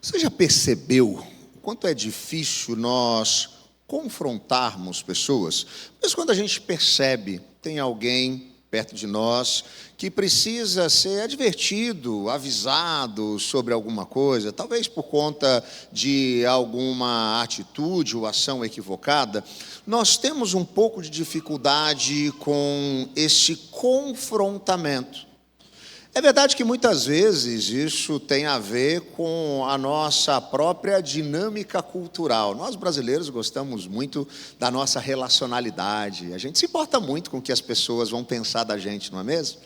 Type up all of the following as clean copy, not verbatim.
Você já percebeu o quanto é difícil nós confrontarmos pessoas? Mas quando a gente percebe, tem alguém perto de nós que precisa ser advertido, avisado sobre alguma coisa, talvez por conta de alguma atitude ou ação equivocada, nós temos um pouco de dificuldade com esse confrontamento. É verdade que muitas vezes isso tem a ver com a nossa própria dinâmica cultural. Nós brasileiros gostamos muito da nossa relacionalidade. A gente se importa muito com o que as pessoas vão pensar da gente, não é mesmo?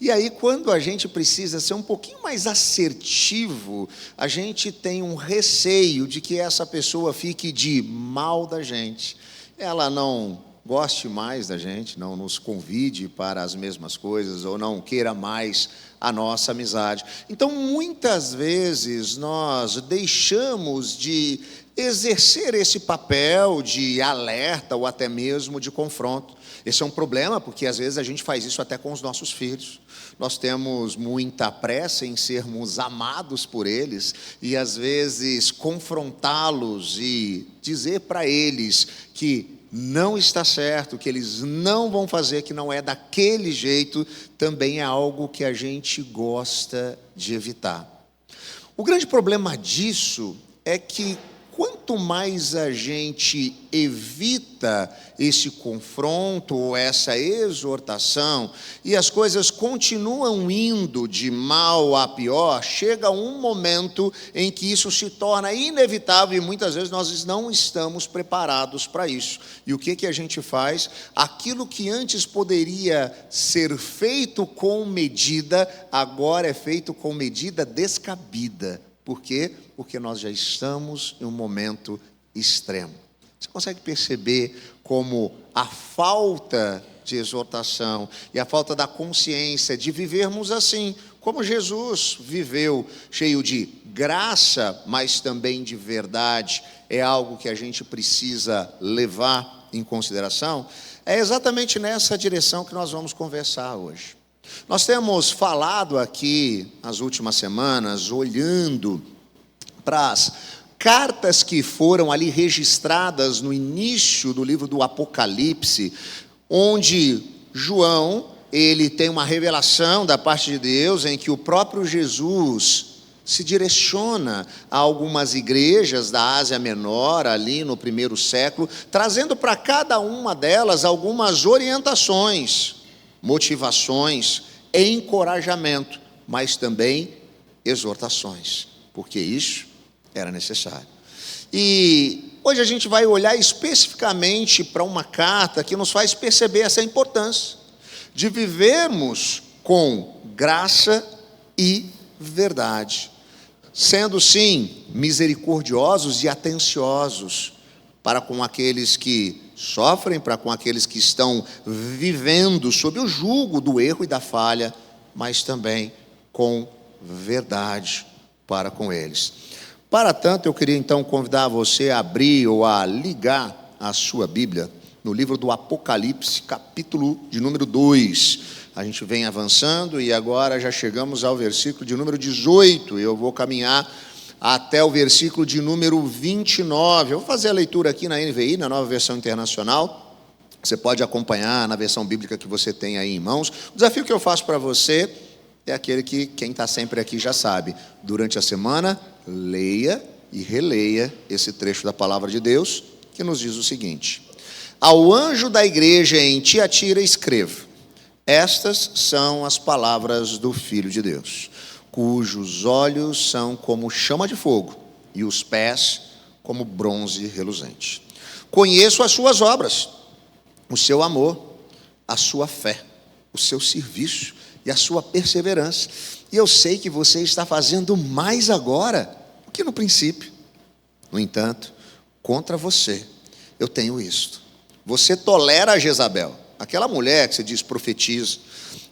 E aí, quando a gente precisa ser um pouquinho mais assertivo, a gente tem um receio de que essa pessoa fique de mal da gente. Ela não goste mais da gente, não nos convide para as mesmas coisas ou não queira mais a nossa amizade. Então, muitas vezes, nós deixamos de exercer esse papel de alerta ou até mesmo de confronto. Esse é um problema, porque às vezes a gente faz isso até com os nossos filhos. Nós temos muita pressa em sermos amados por eles e às vezes confrontá-los e dizer para eles que não está certo, que eles não vão fazer, que não é daquele jeito, também é algo que a gente gosta de evitar. O grande problema disso é que quanto mais a gente evita esse confronto ou essa exortação, e as coisas continuam indo de mal a pior, chega um momento em que isso se torna inevitável e muitas vezes nós não estamos preparados para isso. E o que a gente faz? Aquilo que antes poderia ser feito com medida, agora é feito com medida descabida. Por quê? Porque nós já estamos em um momento extremo. Você consegue perceber como a falta de exortação e a falta da consciência de vivermos assim, como Jesus viveu, cheio de graça, mas também de verdade, é algo que a gente precisa levar em consideração? É exatamente nessa direção que nós vamos conversar hoje. Nós temos falado aqui nas últimas semanas, olhando para as cartas que foram ali registradas no início do livro do Apocalipse, onde João, ele tem uma revelação da parte de Deus, em que o próprio Jesus se direciona a algumas igrejas da Ásia Menor, ali no primeiro século, trazendo para cada uma delas algumas orientações, motivações, encorajamento, mas também exortações, porque isso era necessário. E hoje a gente vai olhar especificamente para uma carta que nos faz perceber essa importância de vivermos com graça e verdade, sendo sim misericordiosos e atenciosos para com aqueles que sofrem, para com aqueles que estão vivendo sob o jugo do erro e da falha, mas também com verdade para com eles. Para tanto, eu queria então convidar você a abrir ou a ligar a sua Bíblia no livro do Apocalipse, capítulo de número 2. A gente vem avançando e agora já chegamos ao versículo de número 18. Eu vou caminhar até o versículo de número 29. Eu vou fazer a leitura aqui na NVI, na Nova Versão Internacional. Você pode acompanhar na versão bíblica que você tem aí em mãos. O desafio que eu faço para você é aquele que quem está sempre aqui já sabe. Durante a semana, leia e releia esse trecho da Palavra de Deus, que nos diz o seguinte: ao anjo da igreja em Tiatira escreva: estas são as palavras do Filho de Deus, cujos olhos são como chama de fogo e os pés como bronze reluzente. Conheço as suas obras, o seu amor, a sua fé, o seu serviço e a sua perseverança. E eu sei que você está fazendo mais agora do que no princípio. No entanto, contra você eu tenho isto: você tolera a Jezabel, aquela mulher que se diz profetiza.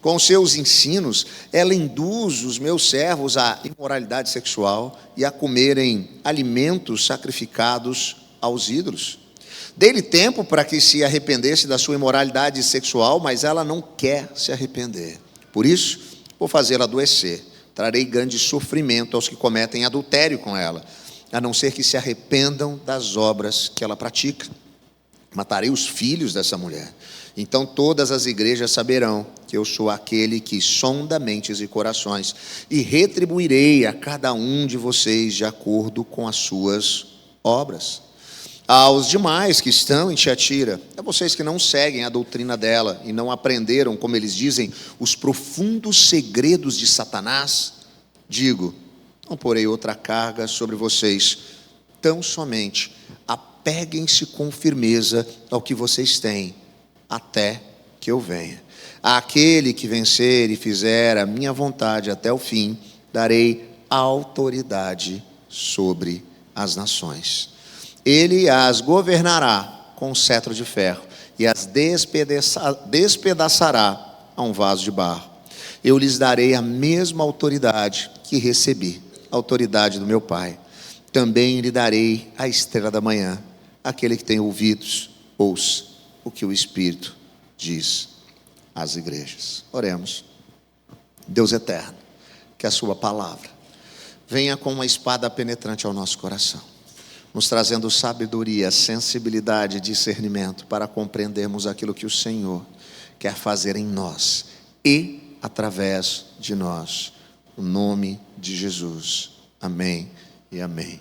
Com seus ensinos, ela induz os meus servos à imoralidade sexual e a comerem alimentos sacrificados aos ídolos. Dei-lhe tempo para que se arrependesse da sua imoralidade sexual, mas ela não quer se arrepender. Por isso, vou fazê-la adoecer, Trarei grande sofrimento aos que cometem adultério com ela, a não ser que se arrependam das obras que ela pratica. Matarei os filhos dessa mulher. Então todas as igrejas saberão que eu sou aquele que sonda mentes e corações, e retribuirei a cada um de vocês de acordo com as suas obras. Aos demais que estão em Tiatira, a vocês que não seguem a doutrina dela e não aprenderam, como eles dizem, os profundos segredos de Satanás, digo: não porei outra carga sobre vocês, tão somente apeguem-se com firmeza ao que vocês têm, até que eu venha. Àquele que vencer e fizer a minha vontade até o fim, darei autoridade sobre as nações. Ele as governará com um cetro de ferro e as despedaçará a um vaso de barro. Eu lhes darei a mesma autoridade que recebi, a autoridade do meu Pai. Também lhe darei a estrela da manhã. Aquele que tem ouvidos, ouça o que o Espírito diz às igrejas. Oremos. Deus eterno, que a sua palavra venha com uma espada penetrante ao nosso coração, nos trazendo sabedoria, sensibilidade e discernimento para compreendermos aquilo que o Senhor quer fazer em nós e através de nós. No nome de Jesus. Amém e amém.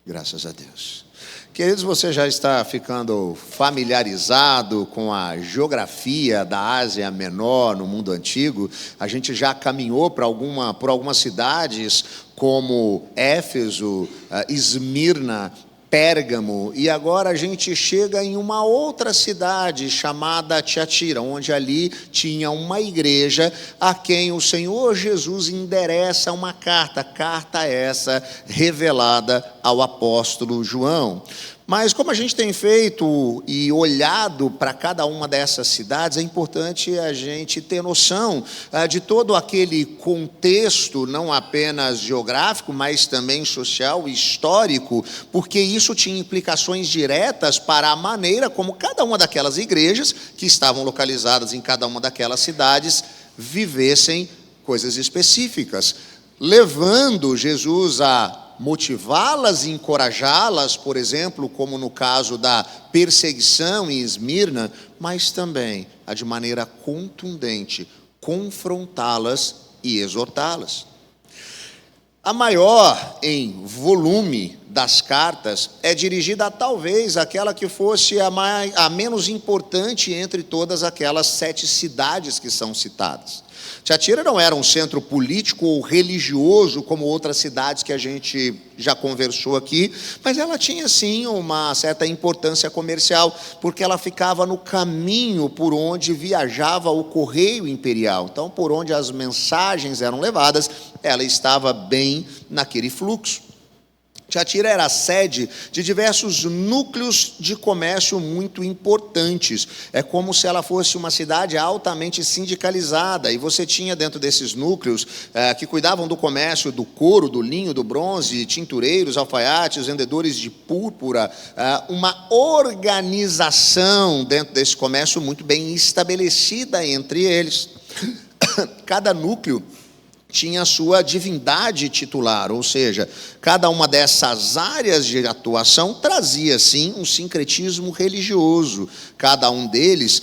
Graças a Deus. Queridos, você já está ficando familiarizado com a geografia da Ásia Menor no mundo antigo? A gente já caminhou por algumas cidades como Éfeso, Esmirna, Pérgamo, e agora a gente chega em uma outra cidade chamada Tiatira, onde ali tinha uma igreja a quem o Senhor Jesus endereça uma carta essa revelada ao apóstolo João. Mas como a gente tem feito e olhado para cada uma dessas cidades, é importante a gente ter noção de todo aquele contexto, não apenas geográfico, mas também social e histórico, porque isso tinha implicações diretas para a maneira como cada uma daquelas igrejas, que estavam localizadas em cada uma daquelas cidades, vivessem coisas específicas, levando Jesus a motivá-las e encorajá-las, por exemplo, como no caso da perseguição em Esmirna, mas também a de maneira contundente confrontá-las e exortá-las. A maior em volume das cartas é dirigida a talvez aquela que fosse a menos importante entre todas aquelas 7 cidades que são citadas. Tiatira não era um centro político ou religioso como outras cidades que a gente já conversou aqui, mas ela tinha sim uma certa importância comercial, porque ela ficava no caminho por onde viajava o correio imperial. Então, por onde as mensagens eram levadas, ela estava bem naquele fluxo. Tiatira era a sede de diversos núcleos de comércio muito importantes. É como se ela fosse uma cidade altamente sindicalizada, e você tinha dentro desses núcleos que cuidavam do comércio do couro, do linho, do bronze, tintureiros, alfaiates, vendedores de púrpura, uma organização dentro desse comércio muito bem estabelecida entre eles. Cada núcleo tinha a sua divindade titular, ou seja, cada uma dessas áreas de atuação trazia, sim, um sincretismo religioso. Cada um deles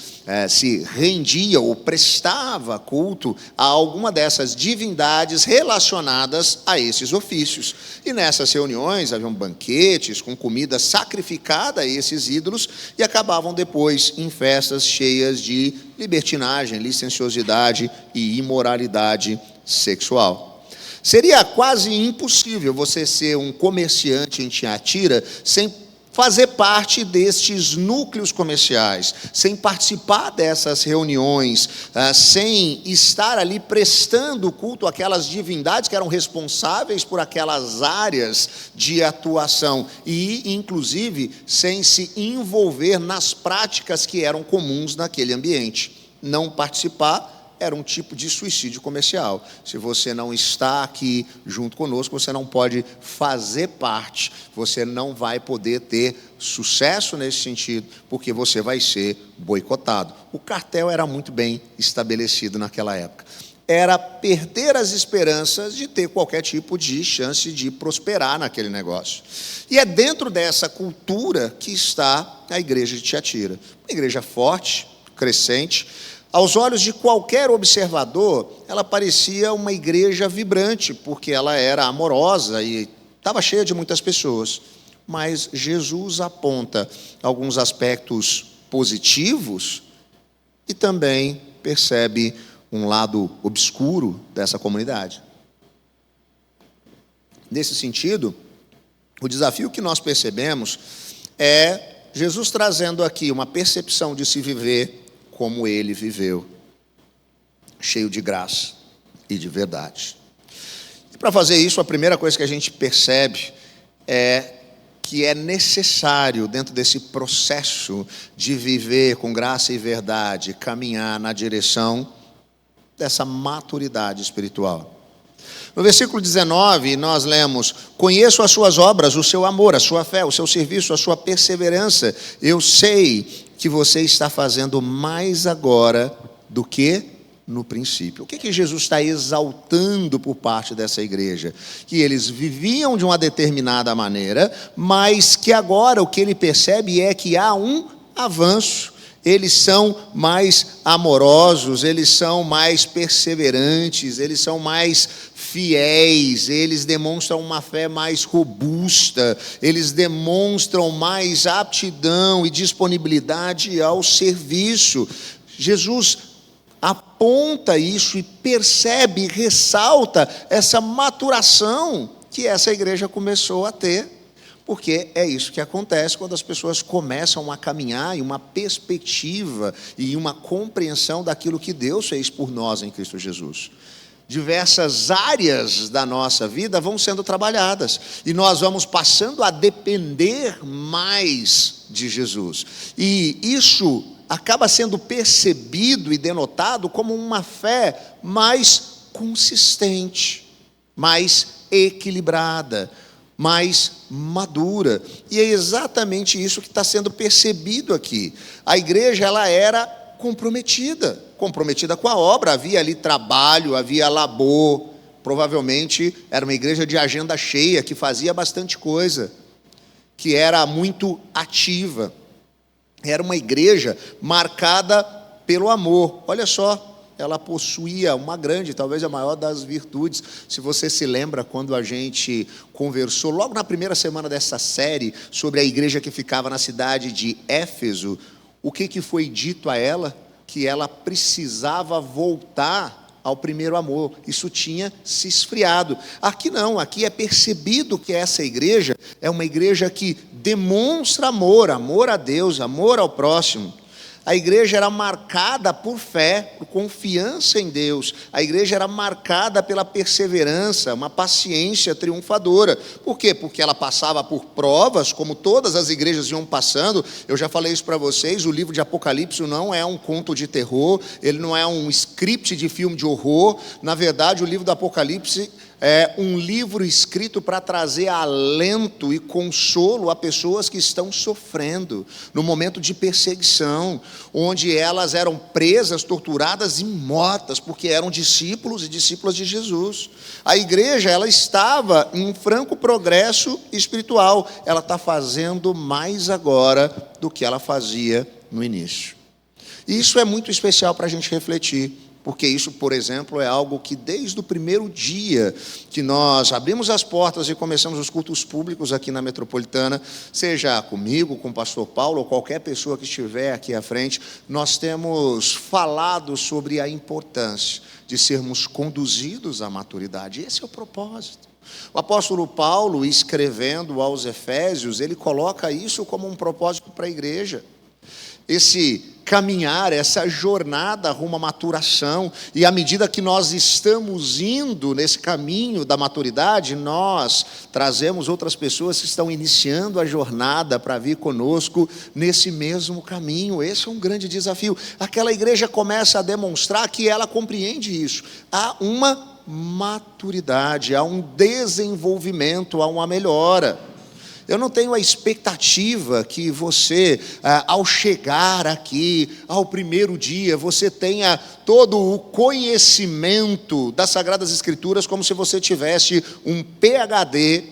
se rendia ou prestava culto a alguma dessas divindades relacionadas a esses ofícios. E nessas reuniões haviam banquetes com comida sacrificada a esses ídolos e acabavam depois em festas cheias de libertinagem, licenciosidade e imoralidade sexual. Seria quase impossível você ser um comerciante em Tiatira sem fazer parte destes núcleos comerciais, sem participar dessas reuniões, sem estar ali prestando culto àquelas divindades que eram responsáveis por aquelas áreas de atuação e, inclusive, sem se envolver nas práticas que eram comuns naquele ambiente. Não participar era um tipo de suicídio comercial. Se você não está aqui junto conosco, você não pode fazer parte, você não vai poder ter sucesso nesse sentido, porque você vai ser boicotado. O cartel era muito bem estabelecido naquela época. era perder as esperanças de ter qualquer tipo de chance de prosperar naquele negócio. E é dentro dessa cultura que está a igreja de Tiatira. Uma igreja forte, crescente. Aos olhos de qualquer observador, ela parecia uma igreja vibrante, porque ela era amorosa e estava cheia de muitas pessoas. Mas Jesus aponta alguns aspectos positivos e também percebe um lado obscuro dessa comunidade. Nesse sentido, o desafio que nós percebemos é Jesus trazendo aqui uma percepção de se viver como ele viveu, cheio de graça e de verdade. E para fazer isso, a primeira coisa que a gente percebe é que é necessário, dentro desse processo de viver com graça e verdade, caminhar na direção dessa maturidade espiritual. No versículo 19, nós lemos: conheço as suas obras, o seu amor, a sua fé, o seu serviço, a sua perseverança. Eu sei que você está fazendo mais agora do que no princípio. O que Jesus está exaltando por parte dessa igreja? Que eles viviam de uma determinada maneira, mas que agora o que ele percebe é que há um avanço. Eles são mais amorosos, eles são mais perseverantes, eles são mais fiéis, eles demonstram uma fé mais robusta, eles demonstram mais aptidão e disponibilidade ao serviço. Jesus aponta isso e percebe, ressalta essa maturação que essa igreja começou a ter. Porque é isso que acontece quando as pessoas começam a caminhar em uma perspectiva e uma compreensão daquilo que Deus fez por nós em Cristo Jesus. Diversas áreas da nossa vida vão sendo trabalhadas e nós vamos passando a depender mais de Jesus. E isso acaba sendo percebido e denotado como uma fé mais consistente, mais equilibrada, mais madura. E é exatamente isso que está sendo percebido aqui. A igreja, ela era comprometida com a obra. Havia ali trabalho, havia labor. Provavelmente era uma igreja de agenda cheia, que fazia bastante coisa, que era muito ativa. Era uma igreja marcada pelo amor. Olha só, ela possuía uma grande, talvez a maior das virtudes. Se você se lembra, quando a gente conversou, logo na primeira semana dessa série, sobre a igreja que ficava na cidade de Éfeso, o que foi dito a ela? Que ela precisava voltar ao primeiro amor. Isso tinha se esfriado. Aqui não, aqui é percebido que essa igreja é uma igreja que demonstra amor, amor a Deus, amor ao próximo. A igreja era marcada por fé, por confiança em Deus. A igreja era marcada pela perseverança, uma paciência triunfadora. Por quê? Porque ela passava por provas, como todas as igrejas iam passando. Eu já falei isso para vocês, o livro de Apocalipse não é um conto de terror, ele não é um script de filme de horror. Na verdade, o livro do Apocalipse é um livro escrito para trazer alento e consolo a pessoas que estão sofrendo no momento de perseguição, onde elas eram presas, torturadas e mortas, porque eram discípulos e discípulas de Jesus. A igreja, ela estava em franco progresso espiritual. Ela está fazendo mais agora do que ela fazia no início. E isso é muito especial para a gente refletir. Porque isso, por exemplo, é algo que desde o primeiro dia que nós abrimos as portas e começamos os cultos públicos aqui na Metropolitana, seja comigo, com o pastor Paulo, ou qualquer pessoa que estiver aqui à frente, nós temos falado sobre a importância de sermos conduzidos à maturidade. Esse é o propósito. O apóstolo Paulo, escrevendo aos Efésios, ele coloca isso como um propósito para a igreja. Esse caminhar, essa jornada rumo à maturação, e à medida que nós estamos indo nesse caminho da maturidade, nós trazemos outras pessoas que estão iniciando a jornada para vir conosco nesse mesmo caminho. Esse é um grande desafio. Aquela igreja começa a demonstrar que ela compreende isso. Há uma maturidade, há um desenvolvimento, há uma melhora. Eu não tenho a expectativa que você, ao chegar aqui, ao primeiro dia, você tenha todo o conhecimento das Sagradas Escrituras como se você tivesse um PhD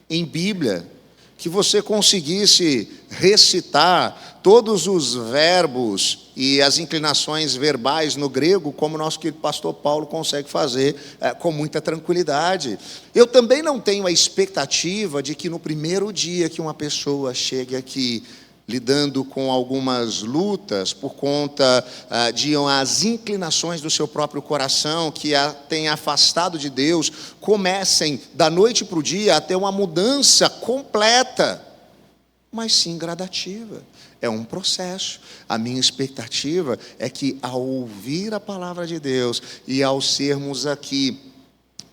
em Bíblia, que você conseguisse recitar todos os verbos e as inclinações verbais no grego, como nosso querido pastor Paulo consegue fazer com muita tranquilidade. Eu também não tenho a expectativa de que no primeiro dia que uma pessoa chegue aqui, lidando com algumas lutas por conta de as inclinações do seu próprio coração, que a tem afastado de Deus, comecem da noite para o dia a ter uma mudança completa, mas sim gradativa. É um processo. A minha expectativa é que, ao ouvir a palavra de Deus e ao sermos aqui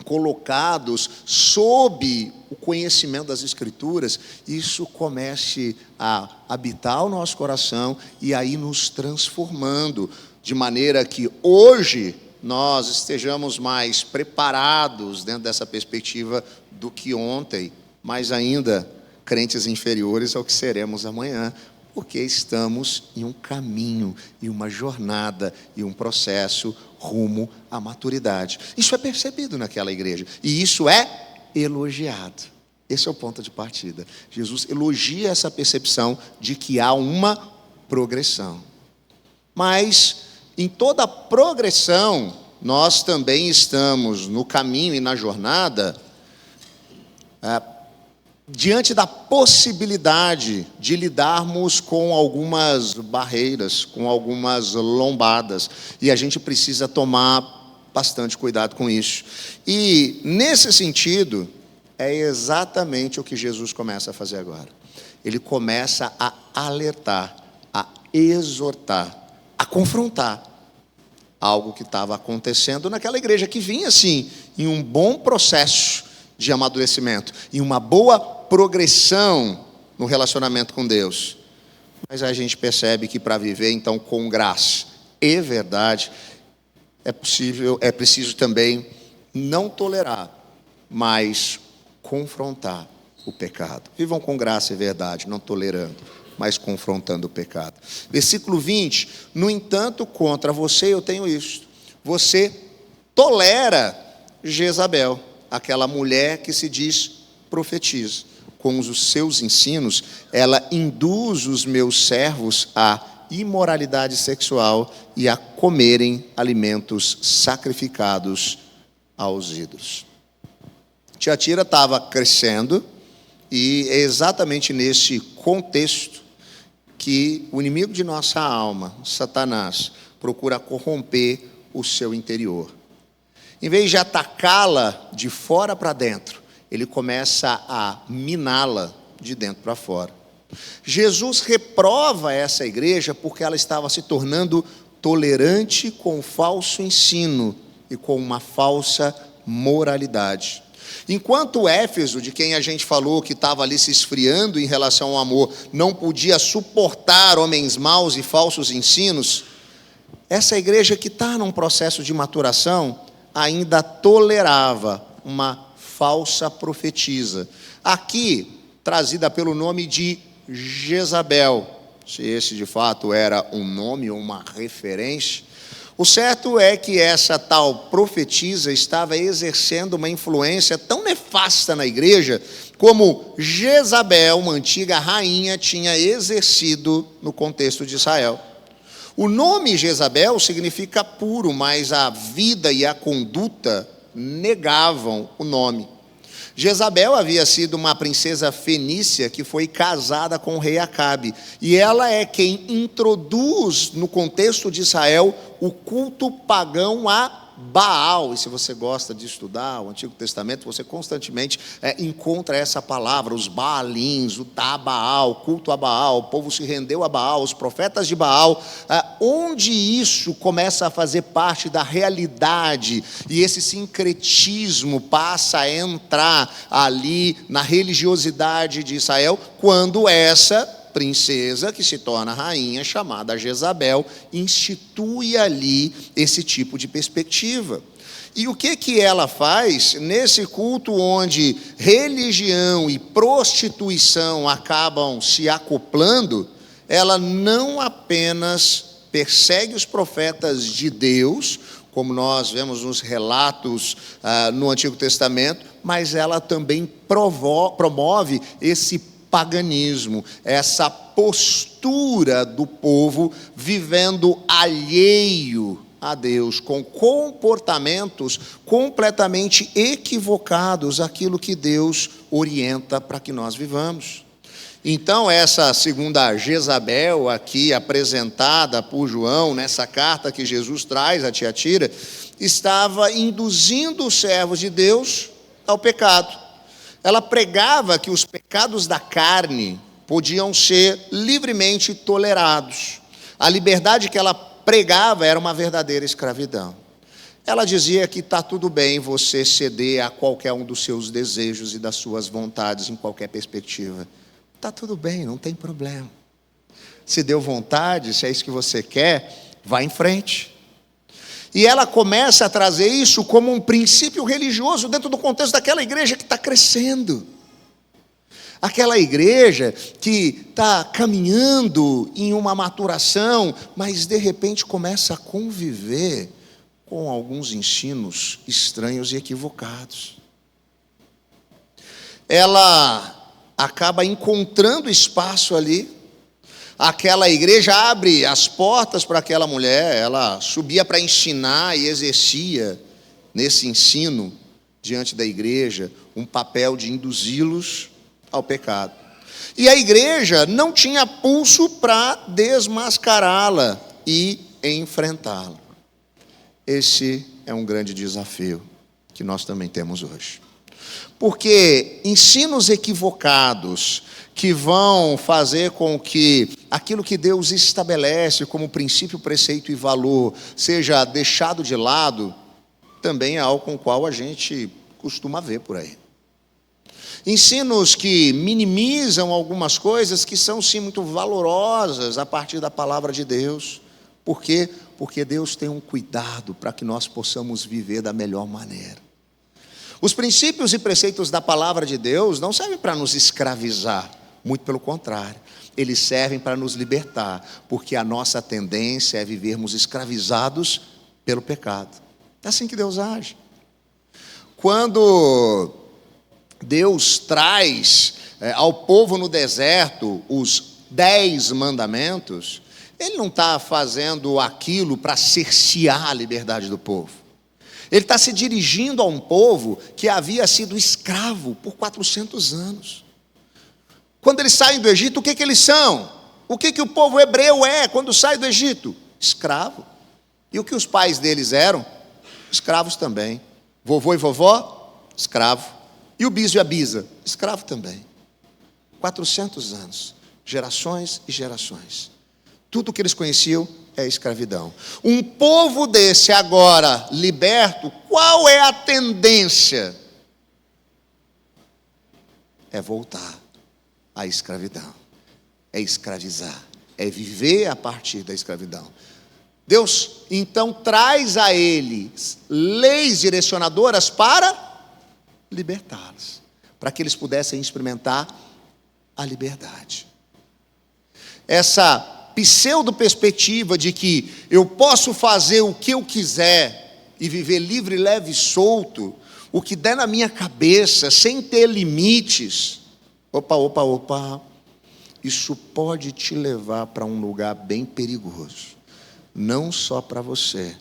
colocados sob o conhecimento das Escrituras, isso comece a habitar o nosso coração e aí nos transformando, de maneira que hoje nós estejamos mais preparados dentro dessa perspectiva do que ontem, mas ainda crentes inferiores ao que seremos amanhã, porque estamos em um caminho, em uma jornada, em um processo rumo à maturidade. Isso é percebido naquela igreja, e isso é elogiado. Esse é o ponto de partida. Jesus elogia essa percepção de que há uma progressão. Mas, em toda progressão, nós também estamos no caminho e na jornada, diante da possibilidade de lidarmos com algumas barreiras, com algumas lombadas, e a gente precisa tomar bastante cuidado com isso. E, nesse sentido, é exatamente o que Jesus começa a fazer agora. Ele começa a alertar, a exortar, a confrontar algo que estava acontecendo naquela igreja que vinha, assim, em um bom processo de amadurecimento, em uma boa progressão no relacionamento com Deus. Mas a gente percebe que para viver então com graça e verdade é preciso também não tolerar, mas confrontar o pecado. Vivam com graça e verdade, não tolerando, mas confrontando o pecado. Versículo 20: no entanto, contra você eu tenho isto: você tolera Jezabel, aquela mulher que se diz profetiza. Com os seus ensinos, ela induz os meus servos à imoralidade sexual e a comerem alimentos sacrificados aos ídolos. Tiatira estava crescendo, e é exatamente nesse contexto que o inimigo de nossa alma, Satanás, procura corromper o seu interior. Em vez de atacá-la de fora para dentro, ele começa a miná-la de dentro para fora. Jesus reprova essa igreja porque ela estava se tornando tolerante com o falso ensino e com uma falsa moralidade. Enquanto Éfeso, de quem a gente falou que estava ali se esfriando em relação ao amor, não podia suportar homens maus e falsos ensinos, essa igreja que está num processo de maturação ainda tolerava uma falsa profetisa, aqui trazida pelo nome de Jezabel. Se esse de fato era um nome ou uma referência, o certo é que essa tal profetisa estava exercendo uma influência tão nefasta na igreja como Jezabel, uma antiga rainha, tinha exercido no contexto de Israel. O nome Jezabel significa puro, mas a vida e a conduta negavam o nome. Jezabel havia sido uma princesa fenícia que foi casada com o rei Acabe, e ela é quem introduz no contexto de Israel o culto pagão a Baal. E se você gosta de estudar o Antigo Testamento, você constantemente encontra essa palavra, os Baalins, o Tabaal, culto a Baal, o povo se rendeu a Baal, os profetas de Baal, onde isso começa a fazer parte da realidade, e esse sincretismo passa a entrar ali na religiosidade de Israel, quando essa princesa, que se torna rainha, chamada Jezabel, institui ali esse tipo de perspectiva. E o que ela faz nesse culto onde religião e prostituição acabam se acoplando? Ela não apenas persegue os profetas de Deus, como nós vemos nos relatos no Antigo Testamento, mas ela também promove esse paganismo, essa postura do povo vivendo alheio a Deus, com comportamentos completamente equivocados àquilo que Deus orienta para que nós vivamos. Então, essa segunda Jezabel aqui apresentada por João, nessa carta que Jesus traz a Tiatira, estava induzindo os servos de Deus ao pecado. Ela pregava que os pecados da carne podiam ser livremente tolerados. A liberdade que ela pregava era uma verdadeira escravidão. Ela dizia que está tudo bem você ceder a qualquer um dos seus desejos e das suas vontades em qualquer perspectiva. Está tudo bem, não tem problema. Se deu vontade, se é isso que você quer, vá em frente. E ela começa a trazer isso como um princípio religioso dentro do contexto daquela igreja que está crescendo. Aquela igreja que está caminhando em uma maturação, mas de repente começa a conviver com alguns ensinos estranhos e equivocados. Ela acaba encontrando espaço ali. Aquela igreja abre as portas para aquela mulher, ela subia para ensinar e exercia nesse ensino diante da igreja um papel de induzi-los ao pecado. E a igreja não tinha pulso para desmascará-la e enfrentá-la. Esse é um grande desafio que nós também temos hoje. Porque ensinos equivocados que vão fazer com que aquilo que Deus estabelece como princípio, preceito e valor seja deixado de lado, também é algo com o qual a gente costuma ver por aí. Ensinos que minimizam algumas coisas que são sim muito valorosas a partir da palavra de Deus. Por quê? Porque Deus tem um cuidado para que nós possamos viver da melhor maneira. Os princípios e preceitos da palavra de Deus não servem para nos escravizar, muito pelo contrário, eles servem para nos libertar, porque a nossa tendência é vivermos escravizados pelo pecado. É assim que Deus age. Quando Deus traz ao povo no deserto os 10 mandamentos, Ele não está fazendo aquilo para cercear a liberdade do povo. Ele está se dirigindo a um povo que havia sido escravo por 400 anos. Quando eles saem do Egito, o que eles são? O que o povo hebreu é quando sai do Egito? Escravo. E o que os pais deles eram? Escravos também. Vovô e vovó? Escravo. E o biso e a bisa? Escravo também. 400 anos. Gerações e gerações. Tudo o que eles conheciam é escravidão. Um povo desse agora liberto, qual é a tendência? É voltar à escravidão. É escravizar. É viver a partir da escravidão. Deus então traz a eles leis direcionadoras para libertá-los, para que eles pudessem experimentar a liberdade. Essa pseudo-perspectiva de que eu posso fazer o que eu quiser e viver livre, leve e solto, o que der na minha cabeça, sem ter limites. Opa, isso pode te levar para um lugar bem perigoso, não só para você,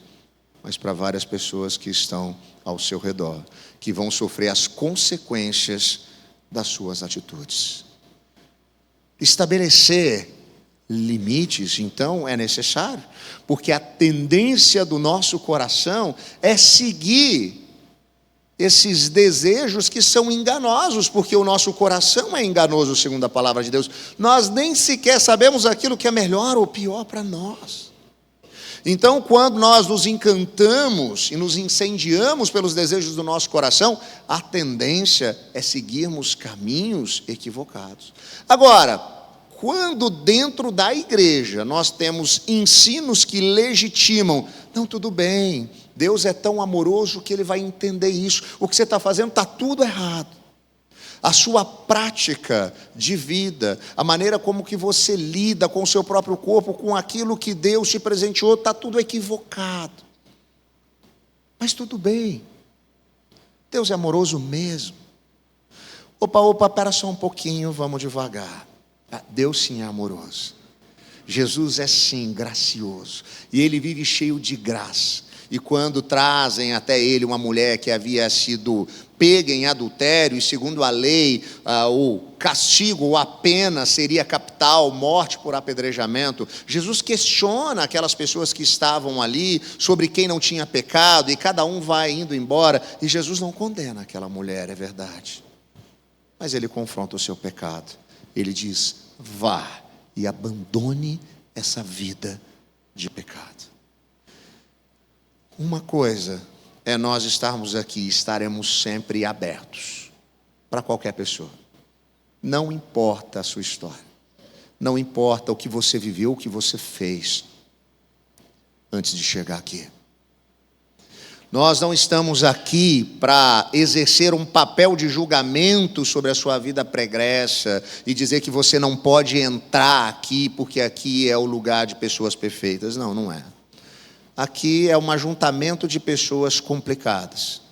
mas para várias pessoas que estão ao seu redor, que vão sofrer as consequências das suas atitudes. Estabelecer limites, então, é necessário, porque a tendência do nosso coração é seguir esses desejos que são enganosos, porque o nosso coração é enganoso, segundo a palavra de Deus. Nós nem sequer sabemos aquilo que é melhor ou pior para nós. Então, quando nós nos encantamos e nos incendiamos pelos desejos do nosso coração, a tendência é seguirmos caminhos equivocados. Agora, quando dentro da igreja nós temos ensinos que legitimam, não, tudo bem, Deus é tão amoroso que Ele vai entender isso, o que você está fazendo está tudo errado. A sua prática de vida, a maneira como que você lida com o seu próprio corpo, com aquilo que Deus te presenteou, está tudo equivocado. Mas tudo bem, Deus é amoroso mesmo. Opa, espera só um pouquinho, vamos devagar. Deus sim é amoroso. Jesus é sim gracioso. E Ele vive cheio de graça. E quando trazem até Ele uma mulher que havia sido pega em adultério, e segundo a lei, o castigo ou a pena seria capital, morte por apedrejamento, Jesus questiona aquelas pessoas que estavam ali, sobre quem não tinha pecado, e cada um vai indo embora, e Jesus não condena aquela mulher, é verdade. Mas Ele confronta o seu pecado. Ele diz, vá e abandone essa vida de pecado. Uma coisa é nós estarmos aqui, estaremos sempre abertos para qualquer pessoa. Não importa a sua história, não importa o que você viveu, o que você fez antes de chegar aqui. Nós não estamos aqui para exercer um papel de julgamento sobre a sua vida pregressa e dizer que você não pode entrar aqui porque aqui é o lugar de pessoas perfeitas. Não, não é. Aqui é um ajuntamento de pessoas complicadas,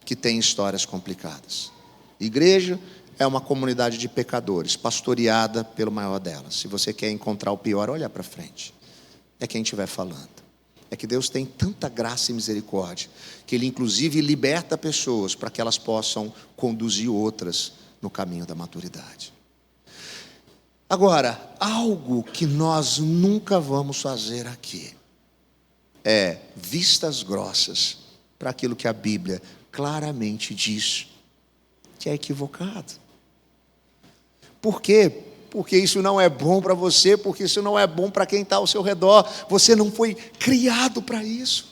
que têm histórias complicadas. Igreja é uma comunidade de pecadores, pastoreada pelo maior delas. Se você quer encontrar o pior, olha para frente. É quem estiver falando. É que Deus tem tanta graça e misericórdia, que Ele inclusive liberta pessoas para que elas possam conduzir outras no caminho da maturidade. Agora, algo que nós nunca vamos fazer aqui é vistas grossas para aquilo que a Bíblia claramente diz que é equivocado. Por quê? Porque isso não é bom para você, porque isso não é bom para quem está ao seu redor. Você não foi criado para isso.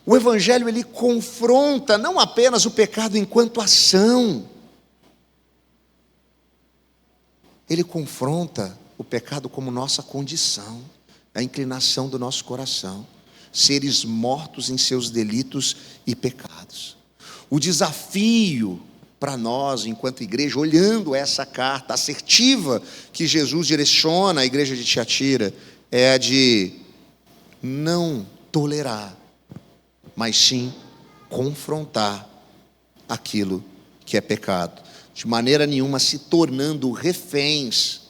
O Evangelho, ele confronta não apenas o pecado enquanto ação, ele confronta o pecado como nossa condição, a inclinação do nosso coração, seres mortos em seus delitos e pecados. O desafio para nós, enquanto igreja, olhando essa carta assertiva que Jesus direciona à igreja de Tiatira, é a de não tolerar, mas sim confrontar aquilo que é pecado, de maneira nenhuma se tornando reféns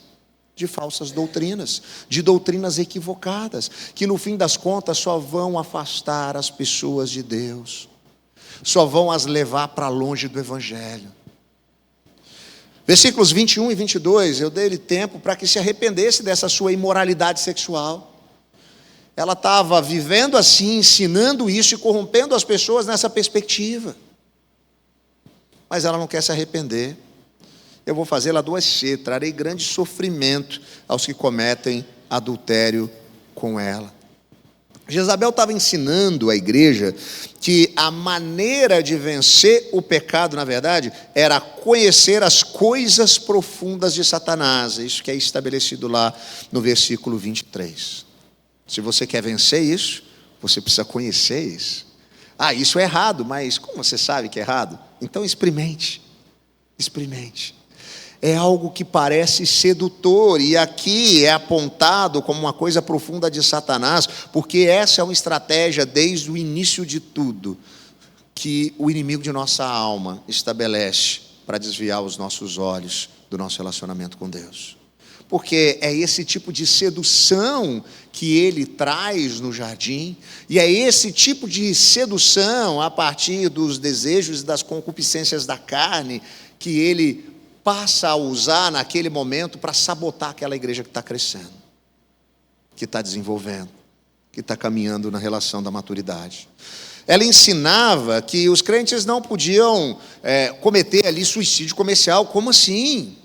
de falsas doutrinas, de doutrinas equivocadas, que no fim das contas só vão afastar as pessoas de Deus, só vão as levar para longe do Evangelho. Versículos 21 e 22, eu dei-lhe tempo para que se arrependesse dessa sua imoralidade sexual. Ela estava vivendo assim, ensinando isso e corrompendo as pessoas nessa perspectiva. Mas ela não quer se arrepender. Eu vou fazê-la adoecer, trarei grande sofrimento aos que cometem adultério com ela. Jezabel estava ensinando à igreja que a maneira de vencer o pecado, na verdade, era conhecer as coisas profundas de Satanás. Isso que é estabelecido lá no versículo 23. Se você quer vencer isso, você precisa conhecer isso. Isso é errado, mas como você sabe que é errado? Então experimente. É algo que parece sedutor, e aqui é apontado como uma coisa profunda de Satanás, porque essa é uma estratégia desde o início de tudo, que o inimigo de nossa alma estabelece para desviar os nossos olhos do nosso relacionamento com Deus. Porque é esse tipo de sedução que ele traz no jardim, e é esse tipo de sedução a partir dos desejos e das concupiscências da carne que ele passa a usar naquele momento para sabotar aquela igreja que está crescendo, que está desenvolvendo, que está caminhando na relação da maturidade. Ela ensinava que os crentes não podiam cometer ali suicídio comercial. Como assim?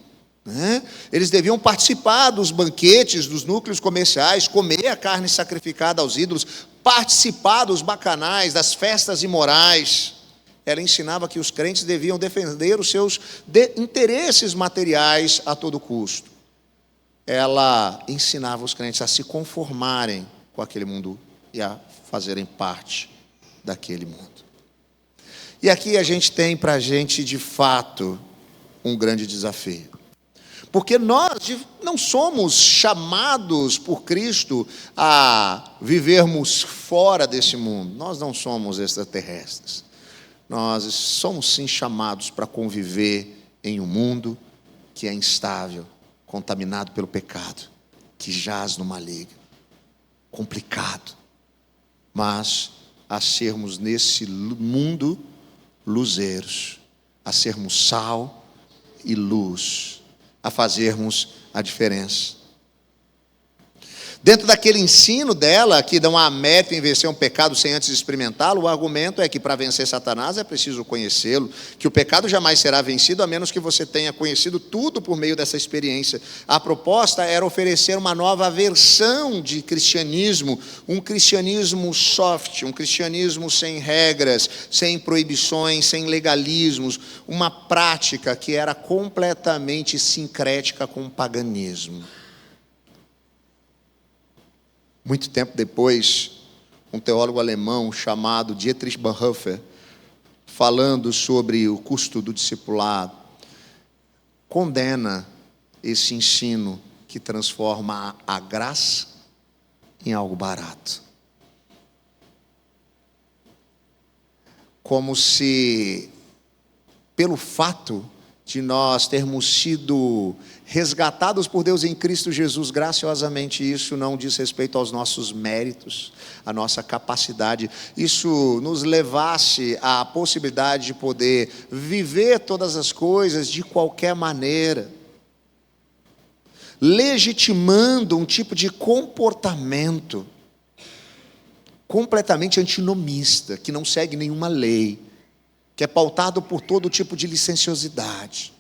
Eles deviam participar dos banquetes, dos núcleos comerciais, comer a carne sacrificada aos ídolos, participar dos bacanais, das festas imorais. ela ensinava que os crentes deviam defender os seus interesses materiais a todo custo. Ela ensinava os crentes a se conformarem com aquele mundo e a fazerem parte daquele mundo. E aqui a gente tem para a gente, de fato, um grande desafio. Porque nós não somos chamados por Cristo a vivermos fora desse mundo. Nós não somos extraterrestres. Nós somos sim chamados para conviver em um mundo que é instável, contaminado pelo pecado, que jaz no maligno, complicado. Mas a sermos nesse mundo luzeiros, a sermos sal e luz, a fazermos a diferença. Dentro daquele ensino dela, que não há mérito em vencer um pecado sem antes experimentá-lo, o argumento é que para vencer Satanás é preciso conhecê-lo, que o pecado jamais será vencido a menos que você tenha conhecido tudo por meio dessa experiência. A proposta era oferecer uma nova versão de cristianismo, um cristianismo soft, um cristianismo sem regras, sem proibições, sem legalismos, uma prática que era completamente sincrética com o paganismo. Muito tempo depois, um teólogo alemão chamado Dietrich Bonhoeffer, falando sobre o custo do discipulado, condena esse ensino que transforma a graça em algo barato. Como se, pelo fato de nós termos sido resgatados por Deus em Cristo Jesus, graciosamente, isso não diz respeito aos nossos méritos, à nossa capacidade, isso nos levasse à possibilidade de poder viver todas as coisas de qualquer maneira, legitimando um tipo de comportamento completamente antinomista, que não segue nenhuma lei, que é pautado por todo tipo de licenciosidade.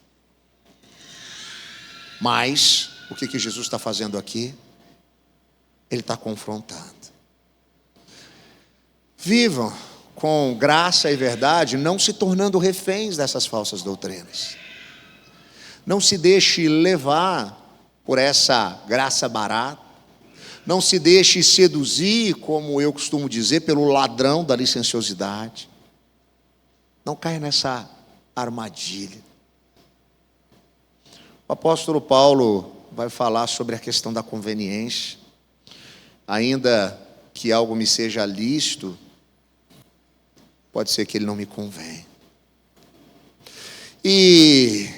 Mas, o que Jesus está fazendo aqui? Ele está confrontando. Vivam com graça e verdade, não se tornando reféns dessas falsas doutrinas. Não se deixe levar por essa graça barata. Não se deixe seduzir, como eu costumo dizer, pelo ladrão da licenciosidade. Não caia nessa armadilha. O apóstolo Paulo vai falar sobre a questão da conveniência. Ainda que algo me seja lícito, pode ser que ele não me convenha. E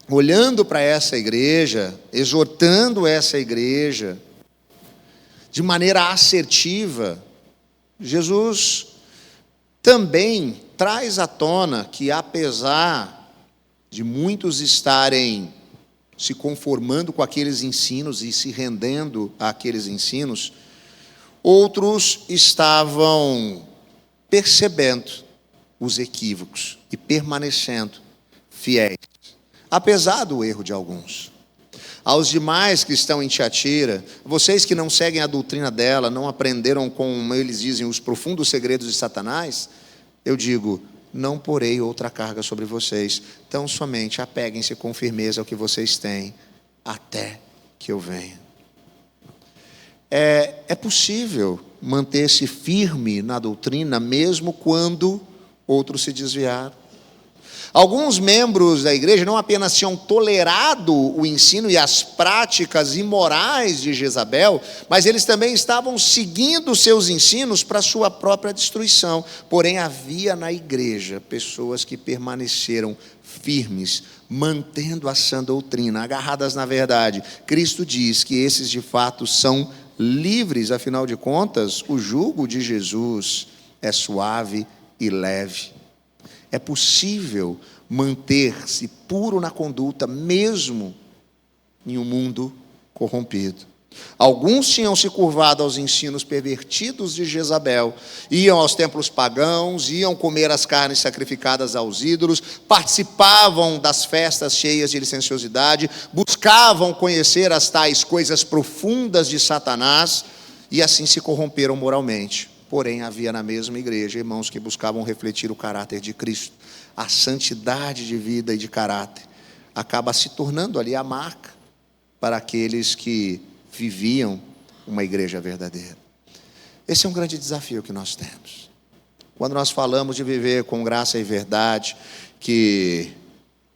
olhando para essa igreja, exortando essa igreja, de maneira assertiva, Jesus também traz à tona que, apesar de muitos estarem se conformando com aqueles ensinos e se rendendo àqueles ensinos, outros estavam percebendo os equívocos e permanecendo fiéis, apesar do erro de alguns. Aos demais que estão em Tiatira, vocês que não seguem a doutrina dela, não aprenderam, como eles dizem, os profundos segredos de Satanás, eu digo: não porei outra carga sobre vocês, tão somente apeguem-se com firmeza ao que vocês têm, até que eu venha. É possível manter-se firme na doutrina, mesmo quando outros se desviaram. Alguns membros da igreja não apenas tinham tolerado o ensino e as práticas imorais de Jezabel, mas eles também estavam seguindo seus ensinos para sua própria destruição. Porém, havia na igreja pessoas que permaneceram firmes, mantendo a sã doutrina, agarradas na verdade. Cristo diz que esses de fato são livres, afinal de contas, o jugo de Jesus é suave e leve. É possível manter-se puro na conduta, mesmo em um mundo corrompido. Alguns tinham se curvado aos ensinos pervertidos de Jezabel, iam aos templos pagãos, iam comer as carnes sacrificadas aos ídolos, participavam das festas cheias de licenciosidade, buscavam conhecer as tais coisas profundas de Satanás, e assim se corromperam moralmente. Porém, havia na mesma igreja irmãos que buscavam refletir o caráter de Cristo. A santidade de vida e de caráter acaba se tornando ali a marca para aqueles que viviam uma igreja verdadeira. Esse é um grande desafio que nós temos. Quando nós falamos de viver com graça e verdade, que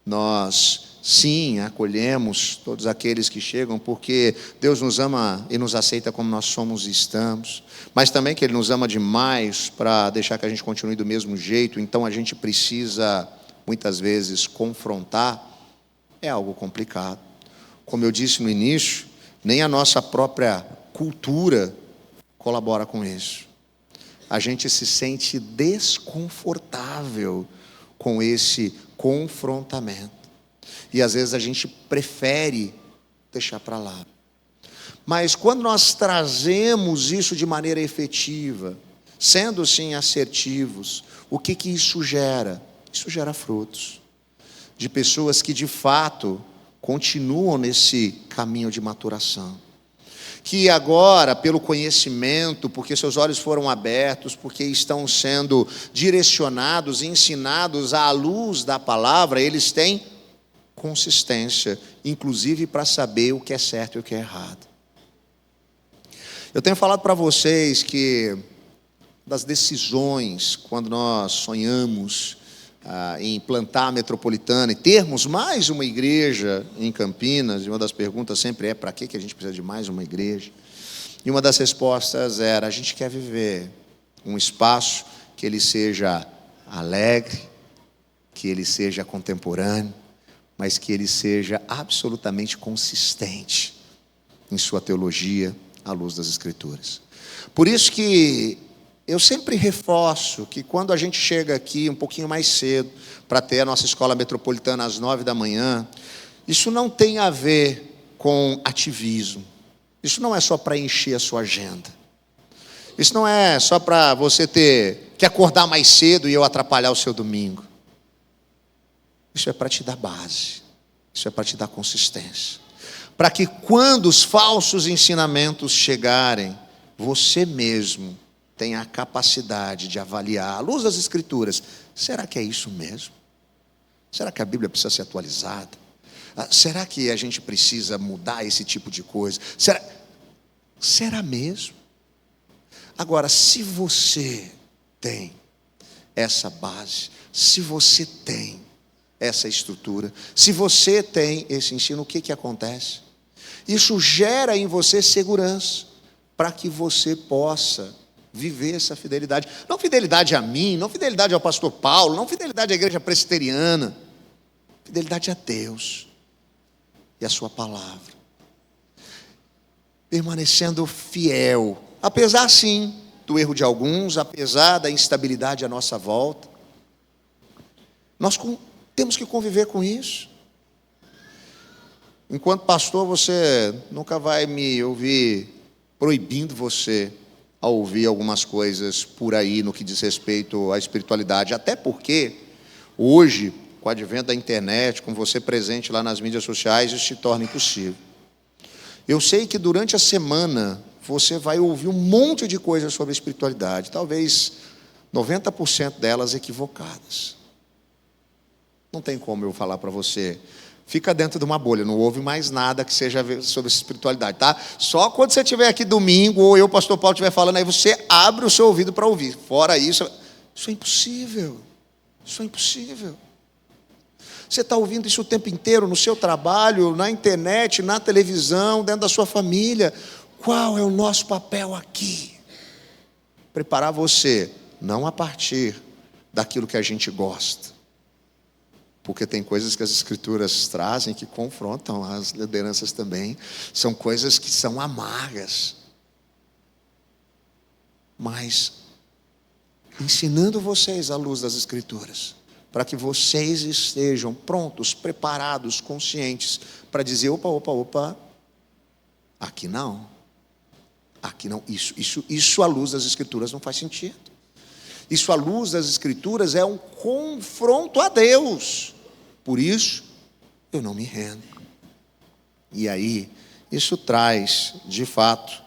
nós, sim, acolhemos todos aqueles que chegam, porque Deus nos ama e nos aceita como nós somos e estamos, mas também que Ele nos ama demais para deixar que a gente continue do mesmo jeito, então a gente precisa, muitas vezes, confrontar, é algo complicado. Como eu disse no início, nem a nossa própria cultura colabora com isso. A gente se sente desconfortável com esse confrontamento. E às vezes a gente prefere deixar para lá. Mas quando nós trazemos isso de maneira efetiva, sendo sim assertivos, o que isso gera? Isso gera frutos de pessoas que de fato continuam nesse caminho de maturação. Que agora, pelo conhecimento, porque seus olhos foram abertos, porque estão sendo direcionados, ensinados à luz da palavra, eles têm consistência, inclusive para saber o que é certo e o que é errado. Eu tenho falado para vocês que das decisões, quando nós sonhamos em plantar a Metropolitana e termos mais uma igreja em Campinas, e uma das perguntas sempre é: para que a gente precisa de mais uma igreja? E uma das respostas era: a gente quer viver um espaço que ele seja alegre, que ele seja contemporâneo, mas que ele seja absolutamente consistente em sua teologia à luz das Escrituras. Por isso que eu sempre reforço que quando a gente chega aqui um pouquinho mais cedo para ter a nossa escola metropolitana às 9 da manhã, isso não tem a ver com ativismo. Isso não é só para encher a sua agenda. Isso não é só para você ter que acordar mais cedo e eu atrapalhar o seu domingo. Isso é para te dar base. Isso é para te dar consistência. Para que quando os falsos ensinamentos chegarem, você mesmo tenha a capacidade de avaliar, à luz das Escrituras: será que é isso mesmo? Será que a Bíblia precisa ser atualizada? Será que a gente precisa mudar esse tipo de coisa? Será mesmo? Agora, se você tem essa base, se você tem essa estrutura, se você tem esse ensino, o que acontece? Isso gera em você segurança, para que você possa viver essa fidelidade. Não fidelidade a mim, não fidelidade ao pastor Paulo, não fidelidade à igreja presbiteriana. Fidelidade a Deus e a sua palavra. Permanecendo fiel, apesar sim do erro de alguns, apesar da instabilidade à nossa volta. Nós temos que conviver com isso. Enquanto pastor, você nunca vai me ouvir proibindo você a ouvir algumas coisas por aí no que diz respeito à espiritualidade, até porque hoje, com o advento da internet, com você presente lá nas mídias sociais, isso se torna impossível. Eu sei que durante a semana você vai ouvir um monte de coisas sobre espiritualidade, talvez 90% delas equivocadas. Não tem como eu falar para você: fica dentro de uma bolha, não ouve mais nada que seja sobre espiritualidade, tá? Só quando você estiver aqui domingo, ou eu, pastor Paulo, estiver falando, aí você abre o seu ouvido para ouvir. Fora isso, isso é impossível. Isso é impossível. Você está ouvindo isso o tempo inteiro, no seu trabalho, na internet, na televisão, dentro da sua família. Qual é o nosso papel aqui? Preparar você, não a partir daquilo que a gente gosta, porque tem coisas que as Escrituras trazem que confrontam as lideranças também. São coisas que são amargas. Mas ensinando vocês à luz das Escrituras, para que vocês estejam prontos, preparados, conscientes, para dizer: opa, aqui não. Aqui não. Isso à luz das Escrituras não faz sentido. Isso à luz das Escrituras é um confronto a Deus. Por isso, eu não me rendo. E aí, isso traz, de fato,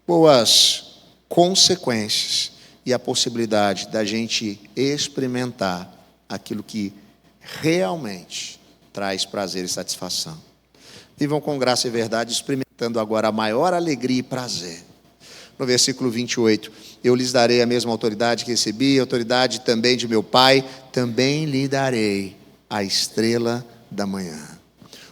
boas consequências e a possibilidade da gente experimentar aquilo que realmente traz prazer e satisfação. Vivam com graça e verdade, experimentando agora a maior alegria e prazer. No versículo 28, eu lhes darei a mesma autoridade que recebi, a autoridade também de meu Pai, também lhe darei a estrela da manhã.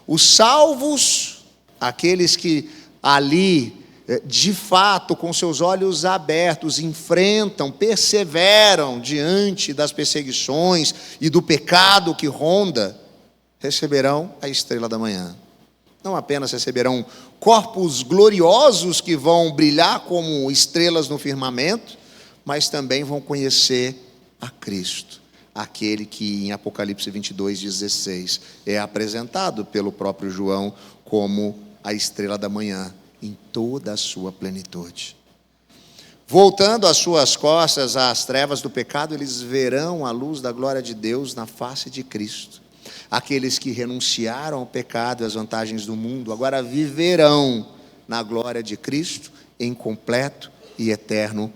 Os salvos, aqueles que ali, de fato, com seus olhos abertos, enfrentam, perseveram diante das perseguições e do pecado que ronda, receberão a estrela da manhã. Não apenas receberão corpos gloriosos que vão brilhar como estrelas no firmamento, mas também vão conhecer a Cristo, aquele que em Apocalipse 22:16 é apresentado pelo próprio João como a estrela da manhã em toda a sua plenitude. Voltando as suas costas às trevas do pecado, eles verão a luz da glória de Deus na face de Cristo. Aqueles que renunciaram ao pecado e às vantagens do mundo, agora viverão na glória de Cristo em completo e eterno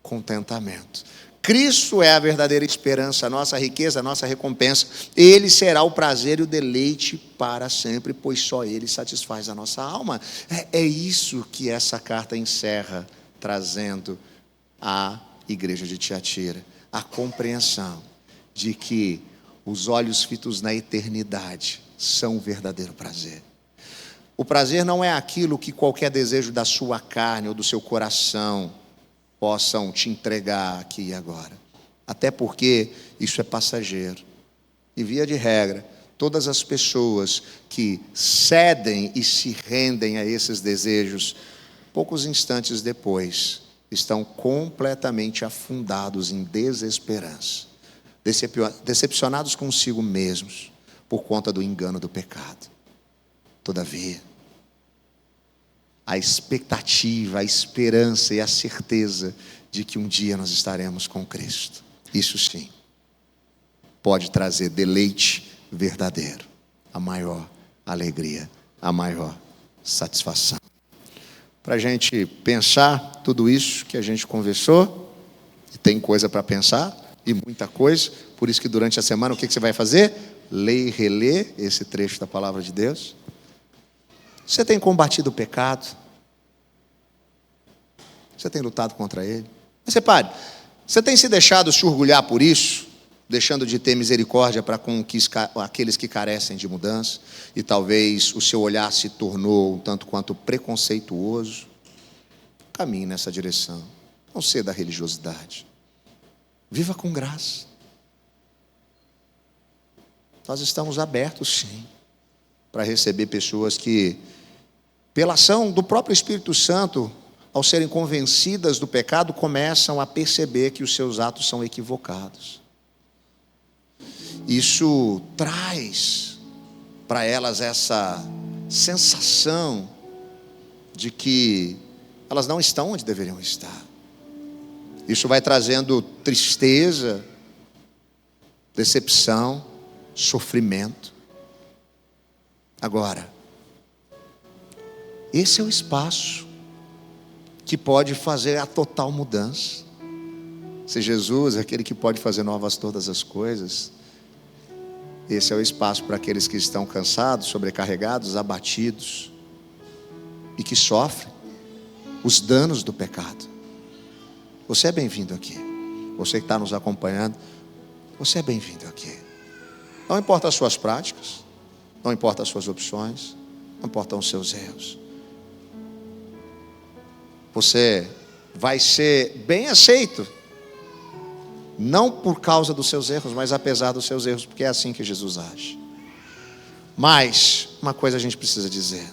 contentamento. Cristo é a verdadeira esperança, a nossa riqueza, a nossa recompensa. Ele será o prazer e o deleite para sempre, pois só Ele satisfaz a nossa alma. É isso que essa carta encerra, trazendo à igreja de Tiatira a compreensão de que os olhos fitos na eternidade são o verdadeiro prazer. O prazer não é aquilo que qualquer desejo da sua carne ou do seu coração possam te entregar aqui e agora. Até porque isso é passageiro. E via de regra, todas as pessoas que cedem e se rendem a esses desejos, poucos instantes depois, estão completamente afundados em desesperança, decepcionados consigo mesmos por conta do engano do pecado. Todavia, a expectativa, a esperança e a certeza de que um dia nós estaremos com Cristo, isso sim, pode trazer deleite verdadeiro, a maior alegria, a maior satisfação. Para a gente pensar tudo isso que a gente conversou, e tem coisa para pensar, e muita coisa, por isso que durante a semana o que você vai fazer? Ler e reler esse trecho da palavra de Deus. Você tem combatido o pecado? Você tem lutado contra ele? Mas repare, você tem se deixado se orgulhar por isso, deixando de ter misericórdia para com aqueles que carecem de mudança, e talvez o seu olhar se tornou um tanto quanto preconceituoso? Caminhe nessa direção, não ceda à religiosidade. Viva com graça. Nós estamos abertos, sim, para receber pessoas que, pela ação do próprio Espírito Santo, ao serem convencidas do pecado, começam a perceber que os seus atos são equivocados. Isso traz para elas essa sensação de que elas não estão onde deveriam estar. Isso vai trazendo tristeza, decepção, sofrimento. Agora, esse é o espaço que pode fazer a total mudança. Se Jesus é aquele que pode fazer novas todas as coisas, esse é o espaço para aqueles que estão cansados, sobrecarregados, abatidos e que sofrem os danos do pecado. Você é bem-vindo aqui. Você que está nos acompanhando, você é bem-vindo aqui. Não importa as suas práticas, não importa as suas opções, não importam os seus erros. Você vai ser bem aceito, não por causa dos seus erros, mas apesar dos seus erros, porque é assim que Jesus age. Mas uma coisa a gente precisa dizer: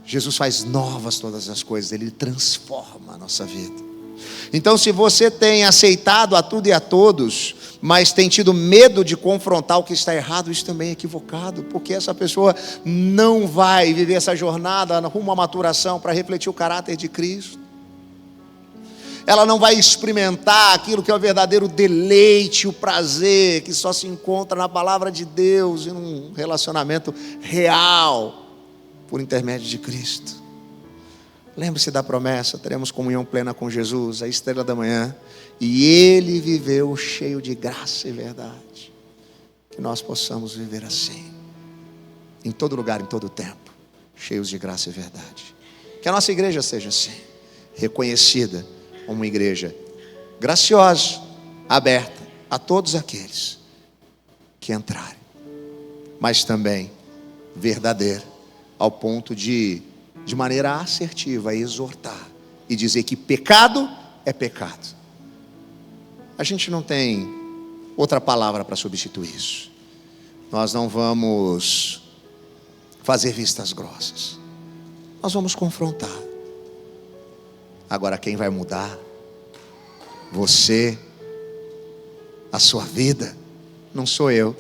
Jesus faz novas todas as coisas, Ele transforma a nossa vida. Então, se você tem aceitado a tudo e a todos, mas tem tido medo de confrontar o que está errado, isso também é equivocado, porque essa pessoa não vai viver essa jornada rumo à maturação para refletir o caráter de Cristo. Ela não vai experimentar aquilo que é o verdadeiro deleite, o prazer que só se encontra na palavra de Deus e num relacionamento real por intermédio de Cristo. Lembre-se da promessa, teremos comunhão plena com Jesus, a estrela da manhã. E Ele viveu cheio de graça e verdade. Que nós possamos viver assim, em todo lugar, em todo tempo, cheios de graça e verdade. Que a nossa igreja seja assim, reconhecida como uma igreja graciosa, aberta a todos aqueles que entrarem, mas também verdadeira, ao ponto de maneira assertiva, exortar e dizer que pecado é pecado. A gente não tem outra palavra para substituir isso. Nós não vamos fazer vistas grossas, nós vamos confrontar. Agora quem vai mudar? Você, a sua vida, não sou eu,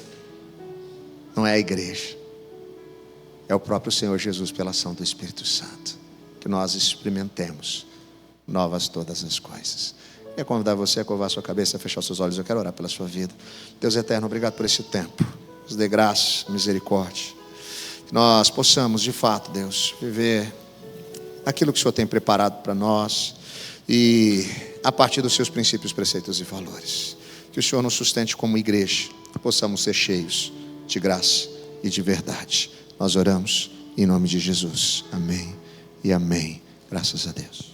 não é a igreja, é o próprio Senhor Jesus pela ação do Espírito Santo. Que nós experimentemos novas todas as coisas. Quero convidar você a curvar sua cabeça, a fechar seus olhos. Eu quero orar pela sua vida. Deus eterno, obrigado por esse tempo. Nos dê graça, misericórdia. Que nós possamos, de fato, Deus, viver aquilo que o Senhor tem preparado para nós e a partir dos seus princípios, preceitos e valores. Que o Senhor nos sustente como igreja, que possamos ser cheios de graça e de verdade. Nós oramos em nome de Jesus. Amém e amém. Graças a Deus.